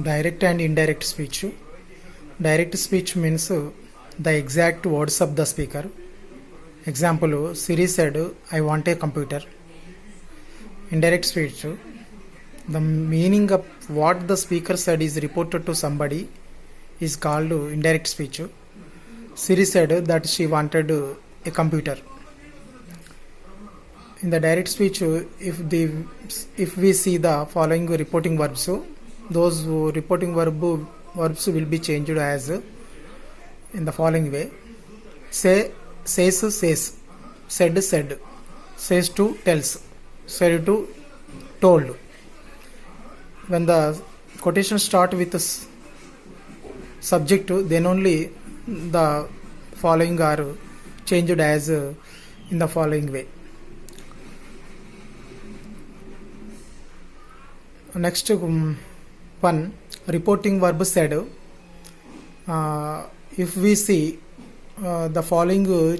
Direct and indirect speech. Direct speech means the exact words of the speaker. Example, Siri said, I want a computer. Indirect speech, the meaning of what the speaker said is reported to somebody is called indirect speech. Siri said that she wanted a computer. In the direct speech, if we see the following reporting verbs, those reporting verbs will be changed as in the following way: say, says, says, said, said, says to, tells, said to, told. When the quotation start with a subject, then only the following are changed as in the following way. Next one, reporting verb said. If we see the following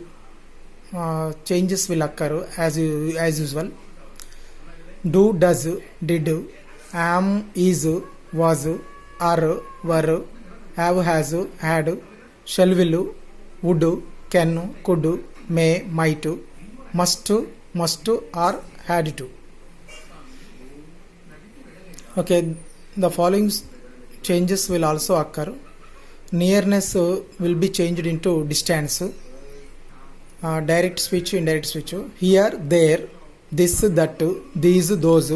changes will occur as usual: do, does, did, am, is, was, are, were, have, has, had, shall, will, would, can, could, may, might, must, or had to. Okay, the following changes will also occur. Nearness will be changed into distance. Direct speech, indirect speech. Here, there, this, that, these, those.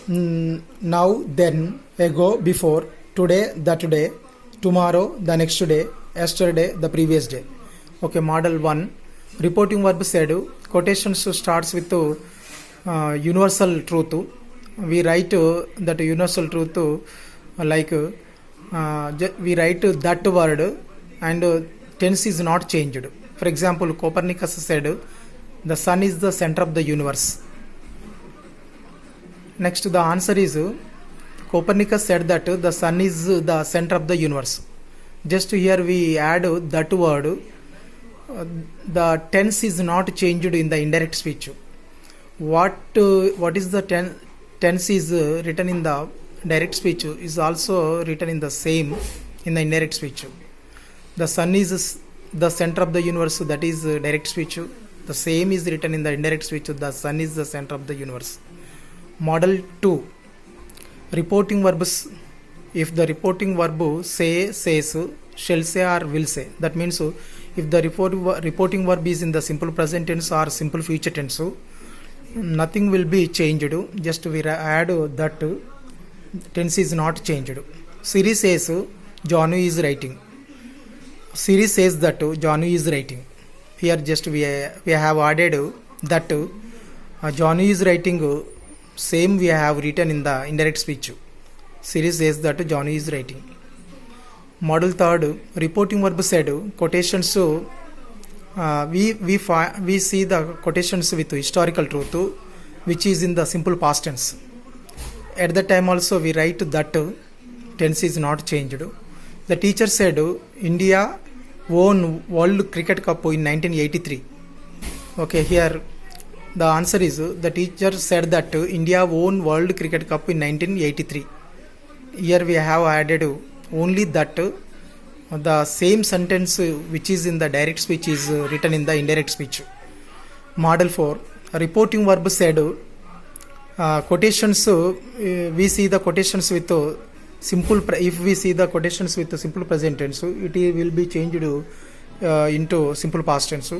Now, then, ago, before, today, the today, tomorrow, the next day, yesterday, the previous day. Okay, model 1. Reporting verb said. Quotations starts with universal truth. We write that universal truth like we write that word and tense is not changed. For example, Copernicus said the sun is the center of the universe. Next, the answer is Copernicus said that the sun is the center of the universe. Just here we add that word. The tense is not changed in the indirect speech. What is the tense is written in the direct speech is also written in the same in the indirect speech. The sun is the center of the universe, that is direct speech. The same is written in the indirect speech. The sun is the center of the universe. Model 2. Reporting verbs. If the reporting verb say, says, shall say or will say, that means if the reporting verb is in the simple present tense or simple future tense, nothing will be changed. Just we add that. Tense is not changed. Siri says Janu is writing. Siri says that Janu is writing. Here just we have added that Janu is writing. Same we have written in the indirect speech. Siri says that Janu is writing. Model 3. Reporting verb said. Quotations. We see the quotations with historical truth, which is in the simple past tense. At the time also we write that tense is not changed. The teacher said India won World Cricket Cup in 1983. Okay, here the answer is the teacher said that India won World Cricket Cup in 1983. Here we have added only that. The same sentence which is in the direct speech is written in the indirect speech. Model 4. Reporting verb said. Quotations, we see the quotations with simple. If we see the quotations with simple present tense, it will be changed into simple past tense.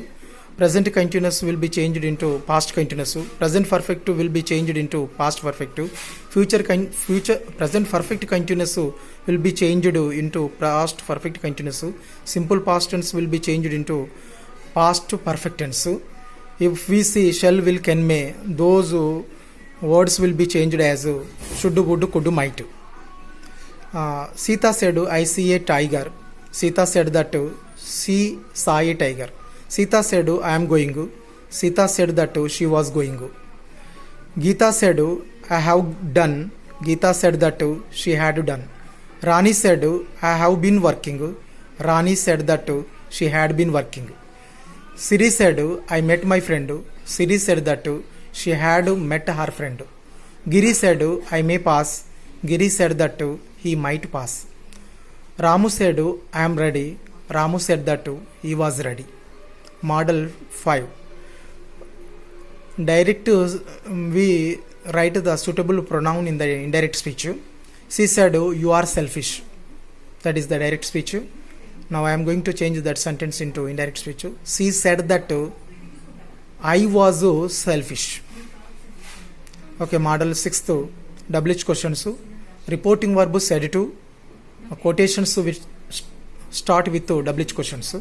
Present continuous will be changed into past continuous. Present perfect will be changed into past perfect. Future present perfect continuous will be changed into past perfect continuous. Simple past tense will be changed into past perfect tense. If we see shall, will, can, may, those words will be changed as should, would, could, might. Sita said, I see a tiger. Sita said that she saw a tiger. Sita said, I am going. Sita said that she was going. Geeta said, I have done. Geeta said that she had done. Rani said, I have been working. Rani said that she had been working. Siri said, I met my friend. Siri said that she had met her friend. Giri said, I may pass. Giri said that he might pass. Ramu said, I am ready. Ramu said that he was ready. Model 5. Direct, we write the suitable pronoun in the indirect speech. She said, you are selfish. That is the direct speech. Now I am going to change that sentence into indirect speech. She said that I was selfish. Okay, model 6th. WH questions. Reporting verb said to. Quotations which start with WH questions.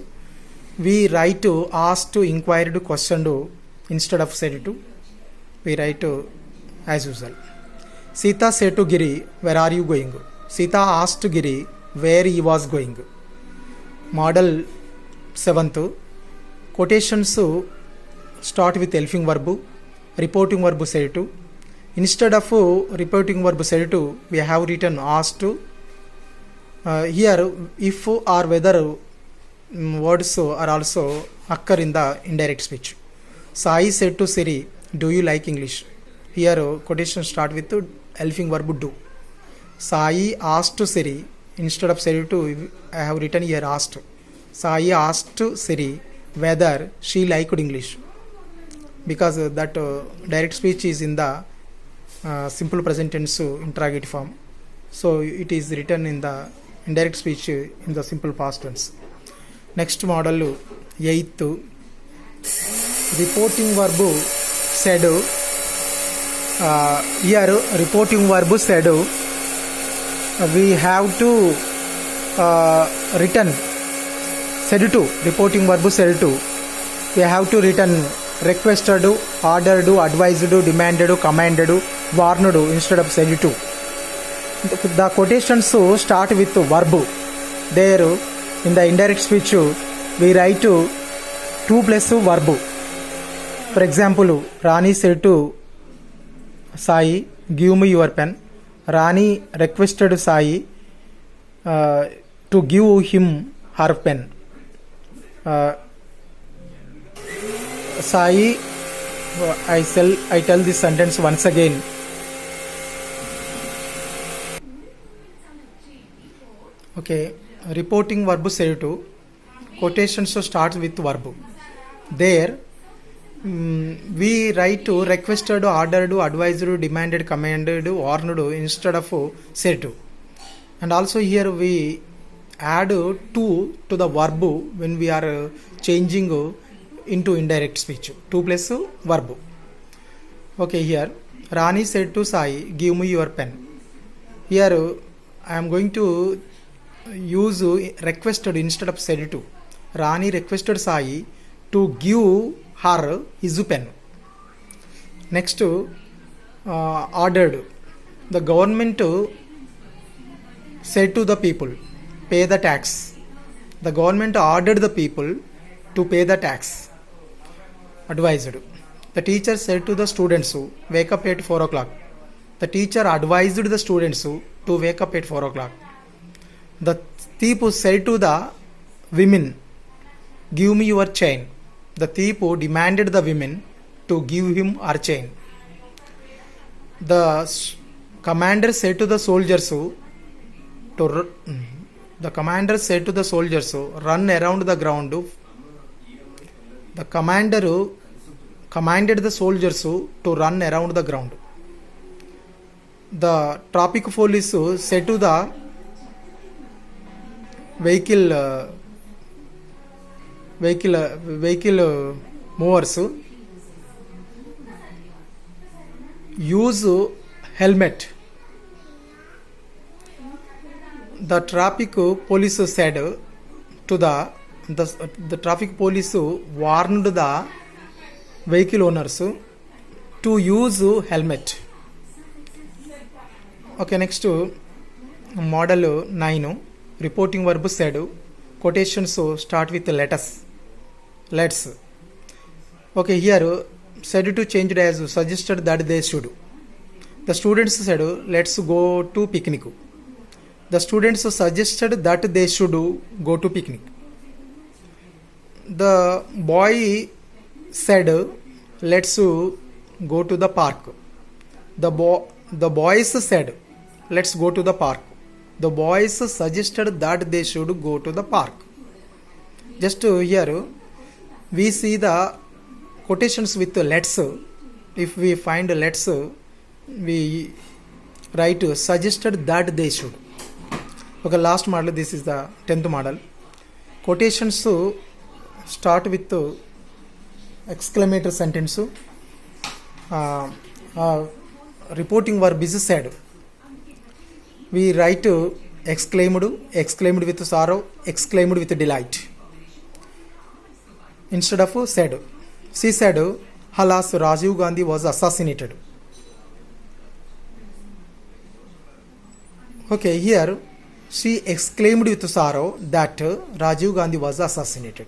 We write asked, inquired, questioned instead of said to. We write as usual. Sita said to Giri, where are you going? Sita asked Giri where he was going. Model 7th. Quotations start with helping verb. Reporting verb said to. Instead of reporting verb said to, we have written asked. Here, if or whether words are also occur in the indirect speech. Sai said to Siri, do you like English? Here, quotation start with helping verb do. Sai asked Siri, instead of Siri to, I have written here asked. Sai asked Siri whether she liked English. Because that direct speech is in the simple present tense interrogative form. So it is written in the indirect speech in the simple past tense. Next model 8th. Reporting verb said. Here reporting verb said we have to written said to. Reporting verb said to. We have to written requested, ordered, advised, demanded, commanded, warned instead of said to. The quotations start with verb. There in the indirect speech we write 2 plus verb. For example, Rani said to Sai, give me your pen. Rani requested Sai to give him her pen. Sai, I tell this sentence once again. Okay, reporting verb said to. Quotations start with verb. There we write to requested, ordered, advised, demanded, commanded, warned instead of said to. And also here we add to the verb when we are changing into indirect speech. 2 plus verb. Okay, here Rani said to Sai, give me your pen. Here I am going to use requested instead of said to. Rani requested Sai to give her his pen. Next, ordered. The government said to the people, pay the tax. The government ordered the people to pay the tax. Advised. The teacher said to the students, wake up at 4 o'clock. The teacher advised the students to wake up at 4 o'clock. The thief said to the women, give me your chain. The thief demanded the women to give him her chain. The commander said to the soldiers run around the ground. The commander commanded the soldiers to run around the ground. The traffic police said to the vehicle movers, use helmet. The traffic police said to the traffic police warned the vehicle owners to use helmet. Okay, next model 9. Reporting verb said. Quotations start with let's. Okay, here said to changed as suggested that they should. The students said let's go to picnic. The students suggested that they should go to picnic. The boy said let's go to the park. The boys said let's go to the park. The boys suggested that they should go to the park. Just here we see the quotations with let's. If we find let's, we write suggested that they should. Okay, last model, this is the 10th model. Quotations start with exclamatory sentence. Reporting verb is said. We write exclaimed, exclaimed with sorrow, exclaimed with delight instead of said. She said, alas, Rajiv Gandhi was assassinated. Okay, here she exclaimed with sorrow that Rajiv Gandhi was assassinated.